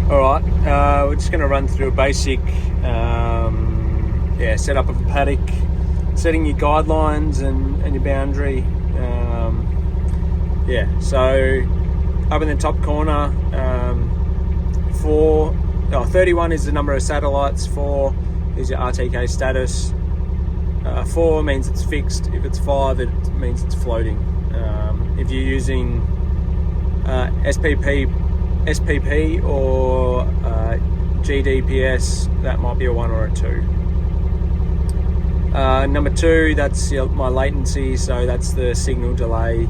Alright, we're just going to run through a basic setup of a paddock, setting your guidelines and your boundary. So up in the top corner, 31 is the number of satellites, 4 is your RTK status, 4 means it's fixed, if it's 5 it means it's floating. If you're using SPP or GDPS, that might be a 1 or a 2. Number 2, that's my latency, so that's the signal delay.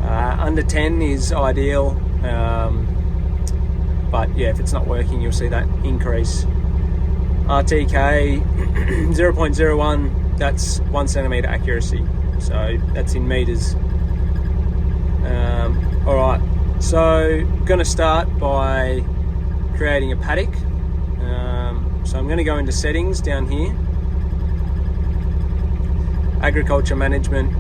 Under 10 is ideal, but yeah, if it's not working, you'll see that increase. RTK 0.01, that's 1 centimeter accuracy, so that's in meters. Alright, so I'm going to start by creating a paddock. So I'm going to go into settings down here, agriculture management,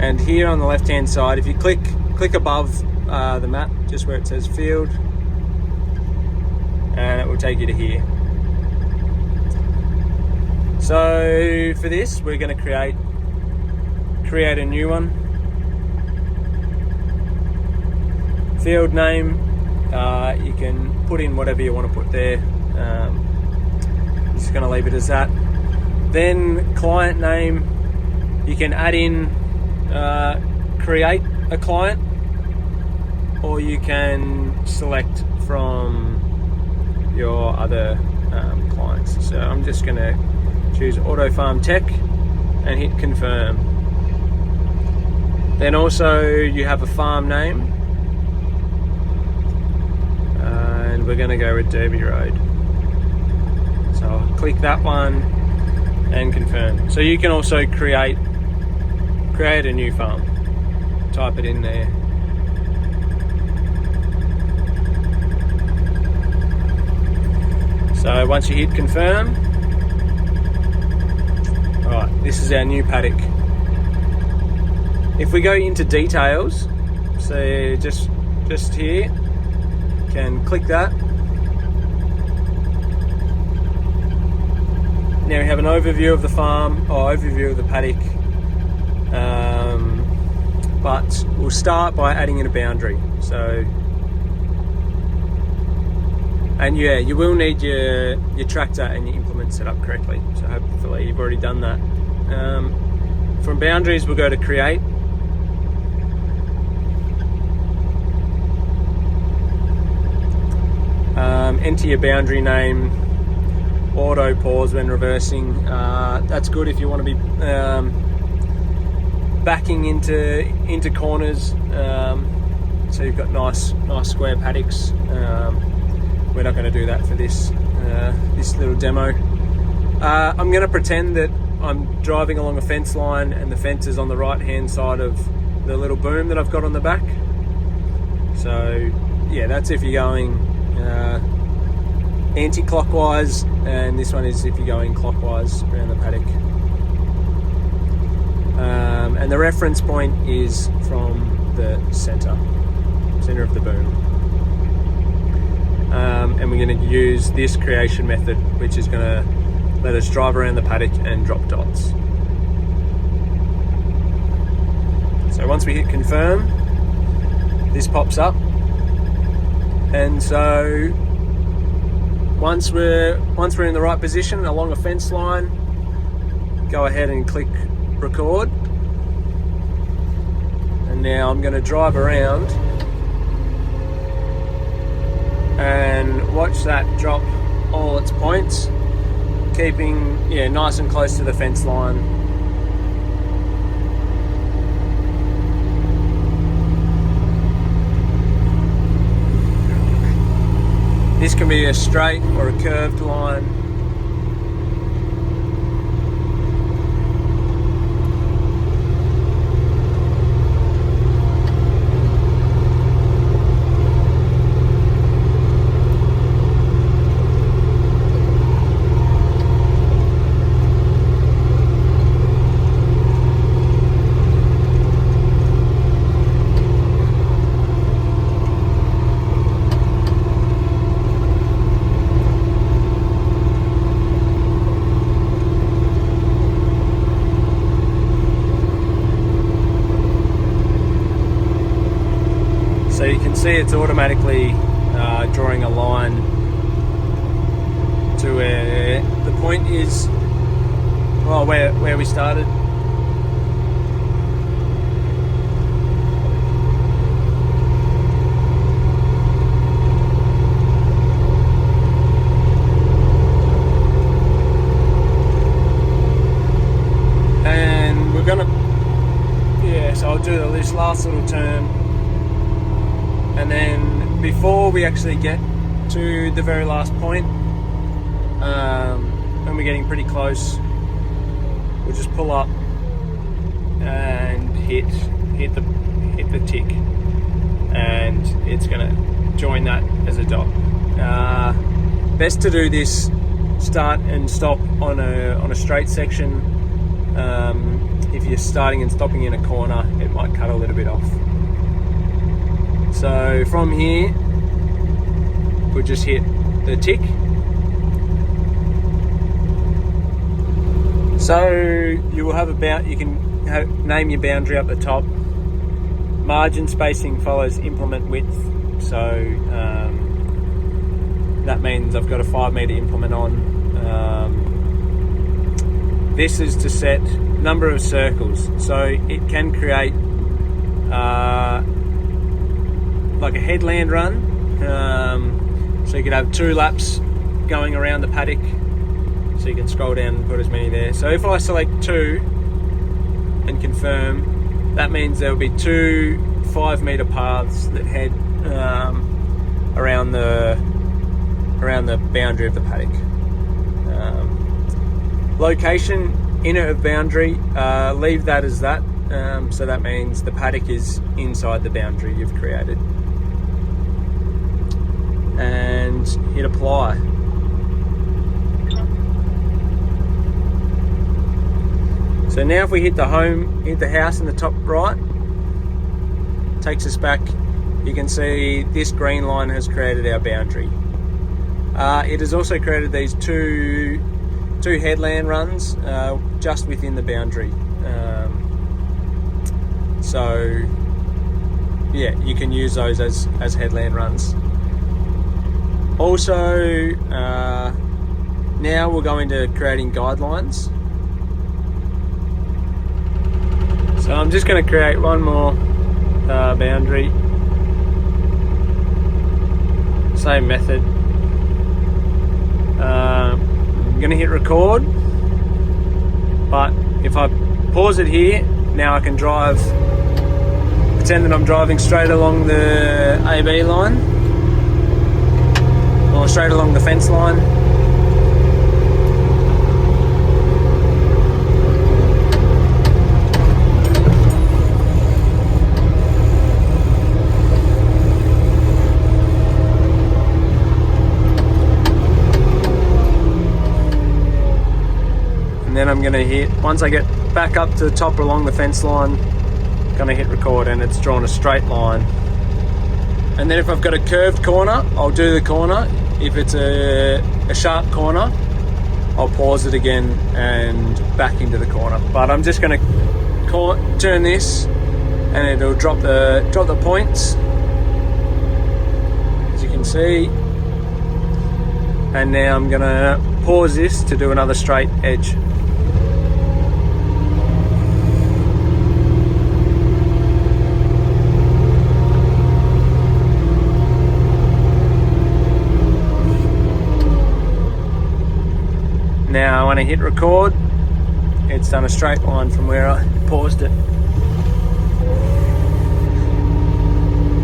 and here on the left hand side, if you click above the map, just where it says field, and it will take you to here. So for this, we're going to create a new one. Field name, you can put in whatever you want to put there. I'm just going to leave it as that. Then client name, you can add in, create a client, or you can select from your other clients. So I'm just going to choose Auto Farm Tech and hit confirm. Then also you have a farm name, and we're going to go with Derby Road. So I'll click that one and confirm. So you can also create a new farm. Type it in there. So once you hit confirm, alright, this is our new paddock. If we go into details, so just here, you can click that. Now we have an overview of the farm, or overview of the paddock, but we'll start by adding in a boundary. So, and yeah, you will need your tractor and your implement set up correctly, so hopefully you've already done that. From boundaries, we'll go to create. Enter your boundary name, auto pause when reversing. That's good if you want to be backing into corners, so you've got nice square paddocks. We're not going to do that for this little demo. I'm going to pretend that I'm driving along a fence line and the fence is on the right hand side of the little boom that I've got on the back. So yeah, that's if you're going anti-clockwise, and this one is if you're going clockwise around the paddock. And the reference point is from the center of the boom. And we're going to use this creation method, which is going to let us drive around the paddock and drop dots. So once we hit confirm, this pops up, and so once we're in the right position along a fence line, go ahead and click record. And now I'm going to drive around and watch that drop all its points, keeping nice and close to the fence line. This can be a straight or a curved line. you can see it's automatically drawing a line to where the point is, well, where we started. And we're gonna, yeah, so I'll do this last little turn, and then before we actually get to the very last point, when we're getting pretty close, we'll just pull up and hit the tick, and it's gonna join that as a dot. Best to do this start and stop on a straight section. If you're starting and stopping in a corner, it might cut a little bit off. So from here, we'll just hit the tick. So you will have you can name your boundary up the top. Margin spacing follows implement width. So that means I've got a 5 meter implement on. This is to set number of circles. So it can create like a headland run. So you could have 2 laps going around the paddock. So you can scroll down and put as many there. So if I select 2 and confirm, that means there'll be 2 5 meter paths that head around the boundary of the paddock. Location, inner of boundary, leave that as that. So that means the paddock is inside the boundary you've created. And hit apply. So now if we hit the house in the top right, takes us back, you can see this green line has created our boundary. It has also created these two headland runs just within the boundary. So yeah, you can use those as headland runs. Also, now we'll go into creating guidelines. So I'm just going to create one more boundary. Same method. I'm going to hit record, but if I pause it here, now I can pretend that I'm driving straight along the AB line, or straight along the fence line. And then I'm going to hit, once I get back up to the top along the fence line, I'm going to hit record, and it's drawn a straight line. And then if I've got a curved corner, I'll do the corner. If it's a sharp corner, I'll pause it again and back into the corner. But I'm just going to turn this, and it'll drop the points, as you can see. And now I'm going to pause this to do another straight edge. Now when I hit record, it's done a straight line from where I paused it.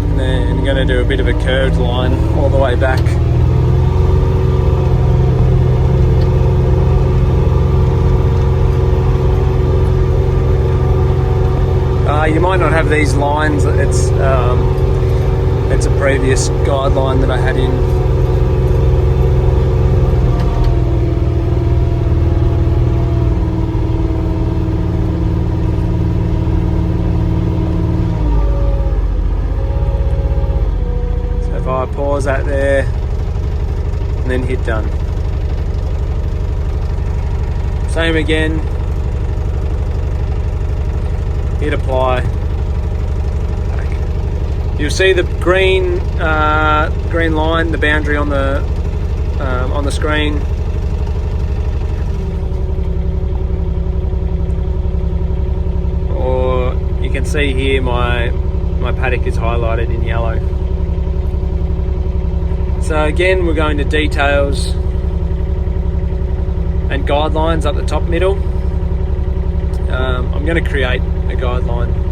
And then I'm going to do a bit of a curved line all the way back. You might not have these lines. It's a previous guideline that I had in. I pause that there and then hit done. Same again, hit apply. You'll see the green line, the boundary on the screen. Or you can see here my paddock is highlighted in yellow. So again, we're going to details and guidelines up the top middle. I'm going to create a guideline.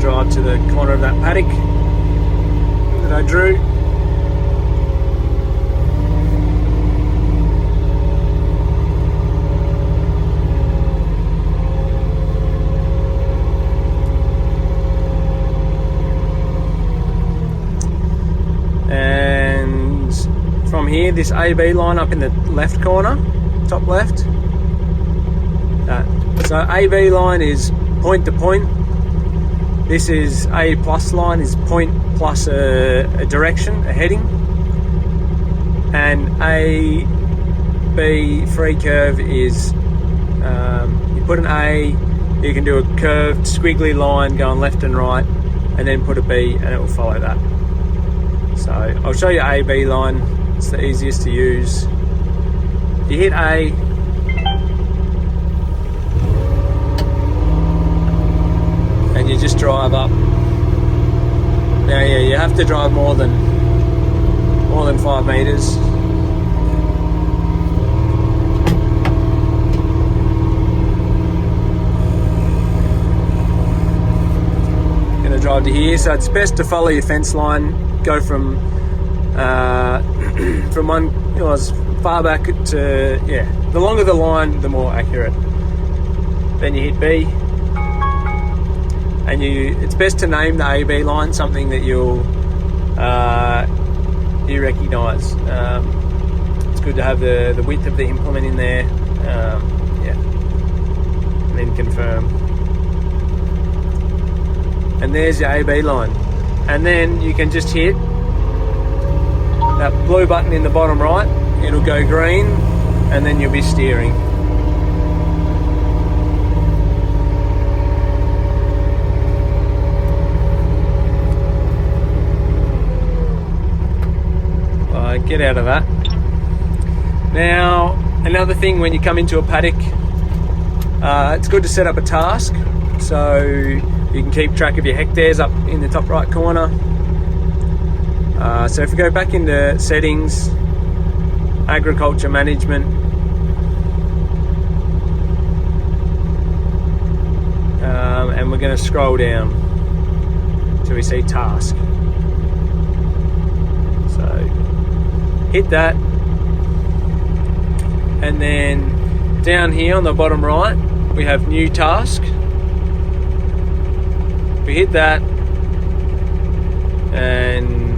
Drive to the corner of that paddock that I drew. And from here, this AB line up in the left corner, top left. So AB line is point to point. This is A plus line is point plus a direction, a heading. And A, B free curve is, you put an A, you can do a curved squiggly line going left and right, and then put a B and it will follow that. So I'll show you AB line, it's the easiest to use. You hit A, and you just drive up. Now, yeah, you have to drive more than 5 meters. Gonna drive to here, so it's best to follow your fence line. Go from one, as far back to, yeah. The longer the line, the more accurate. Then you hit B. And it's best to name the AB line something that you recognise. It's good to have the width of the implement in there. Yeah, and then confirm. And there's your AB line. And then you can just hit that blue button in the bottom right. It'll go green, and then you'll be steering. Get out of that. Now, another thing when you come into a paddock, it's good to set up a task so you can keep track of your hectares up in the top right corner. So if we go back into settings, agriculture management, and we're going to scroll down till we see task. Hit that, and then down here on the bottom right we have new task. We hit that, and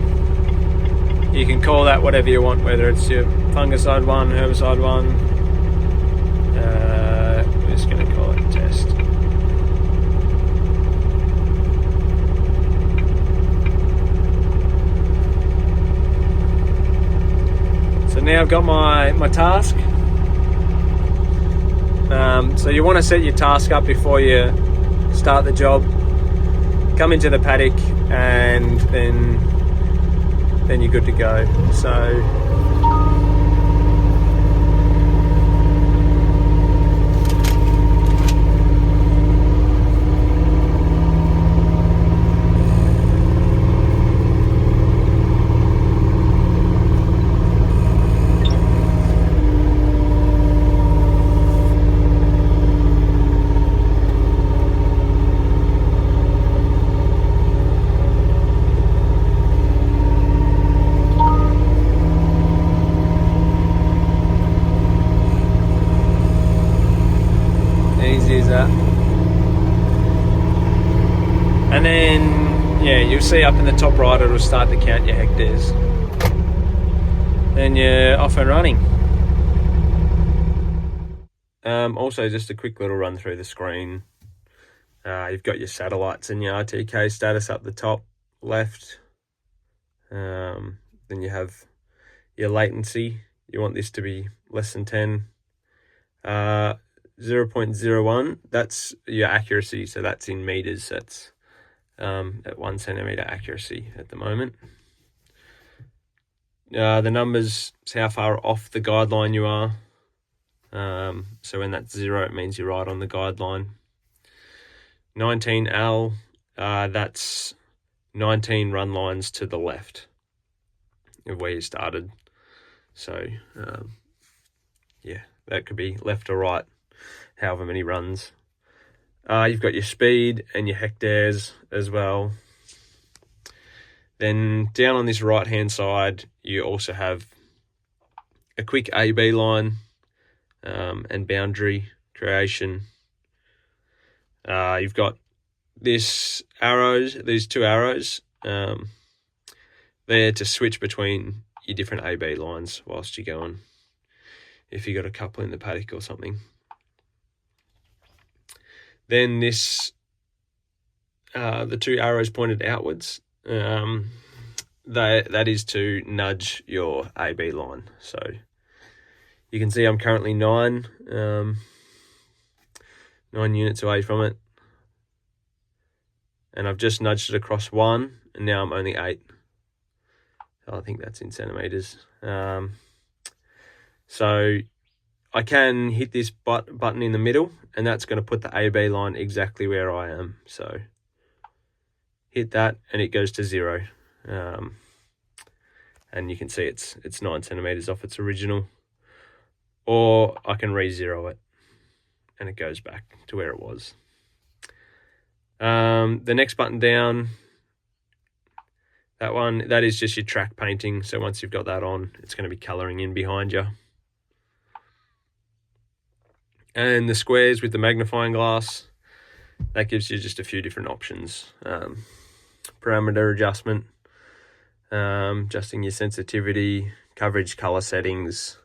you can call that whatever you want, whether it's your fungicide one, herbicide one. We're just going to call it test. So now I've got my task. So you want to set your task up before you start the job. Come into the paddock, and then you're good to go. So that. And then, yeah, you'll see up in the top right it'll start to count your hectares. Then you're off and running. Also, just a quick little run through the screen. You've got your satellites and your RTK status up the top left. Then you have your latency. You want this to be less than 10. 0.01, that's your accuracy, so that's in meters. That's at 1 centimeter accuracy at the moment. The numbers is how far off the guideline you are. So when that's 0, it means you're right on the guideline. 19L, that's 19 run lines to the left of where you started. So yeah, that could be left or right, however many runs. You've got your speed and your hectares as well. Then down on this right hand side, you also have a quick AB line and boundary creation. You've got these two arrows, there to switch between your different AB lines whilst you're going, if you got a couple in the paddock or something. Then this, the two arrows pointed outwards, that is to nudge your AB line. So you can see I'm currently 9 units away from it, and I've just nudged it across 1, and now I'm only 8. So I think that's in centimeters. So I can hit this button in the middle, and that's going to put the AB line exactly where I am. So hit that, and it goes to 0. And you can see it's 9 centimeters off its original. Or I can re-zero it, and it goes back to where it was. The next button down, that is just your track painting. So once you've got that on, it's going to be colouring in behind you. And the squares with the magnifying glass, that gives you just a few different options. Parameter adjustment, adjusting your sensitivity, coverage, colour settings,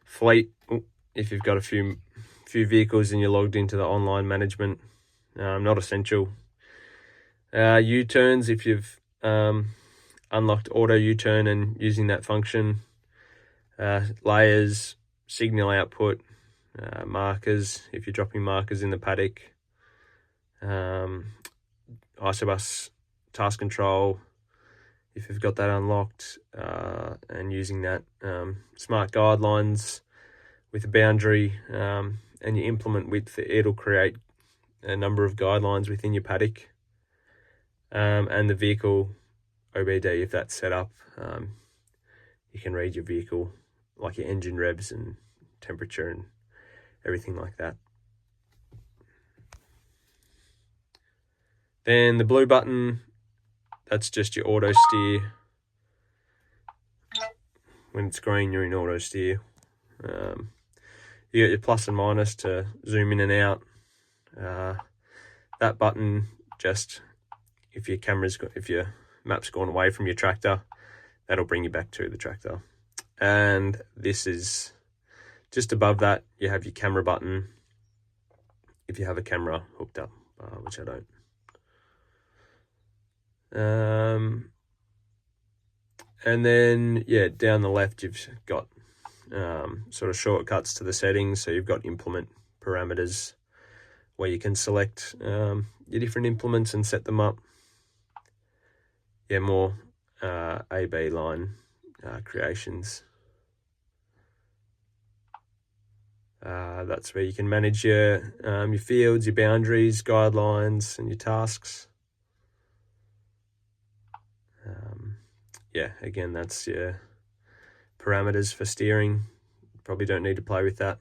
fleet, if you've got a few vehicles and you're logged into the online management, not essential. U-turns, if you've unlocked auto U-turn and using that function. Layers, signal output, markers, if you're dropping markers in the paddock. Isobus task control, if you've got that unlocked, and using that. Smart guidelines with a boundary, and your implement width, it'll create a number of guidelines within your paddock. And the vehicle OBD, if that's set up, you can read your vehicle, like your engine revs and temperature and everything like that. Then the blue button, that's just your auto steer. When it's green, you're in auto steer. You got your plus and minus to zoom in and out. That button, just if your map's gone away from your tractor, that'll bring you back to the tractor. And this is just above that, you have your camera button if you have a camera hooked up, which I don't. And then, yeah, down the left, you've got sort of shortcuts to the settings. So you've got implement parameters where you can select your different implements and set them up. Yeah, more AB line creations. That's where you can manage your fields, your boundaries, guidelines, and your tasks. Yeah, again, that's your parameters for steering. Probably don't need to play with that.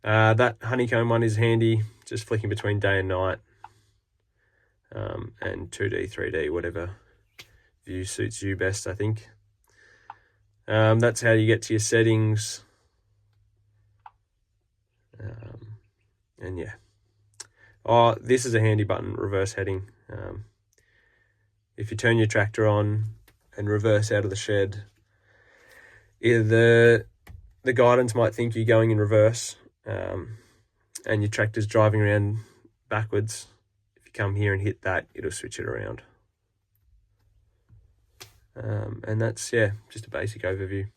That honeycomb one is handy, just flicking between day and night, and 2D, 3D, whatever view suits you best, I think. That's how you get to your settings. And yeah. Oh, this is a handy button, reverse heading. If you turn your tractor on and reverse out of the shed, either the guidance might think you're going in reverse, and your tractor's driving around backwards. If you come here and hit that, it'll switch it around. And that's, yeah, just a basic overview.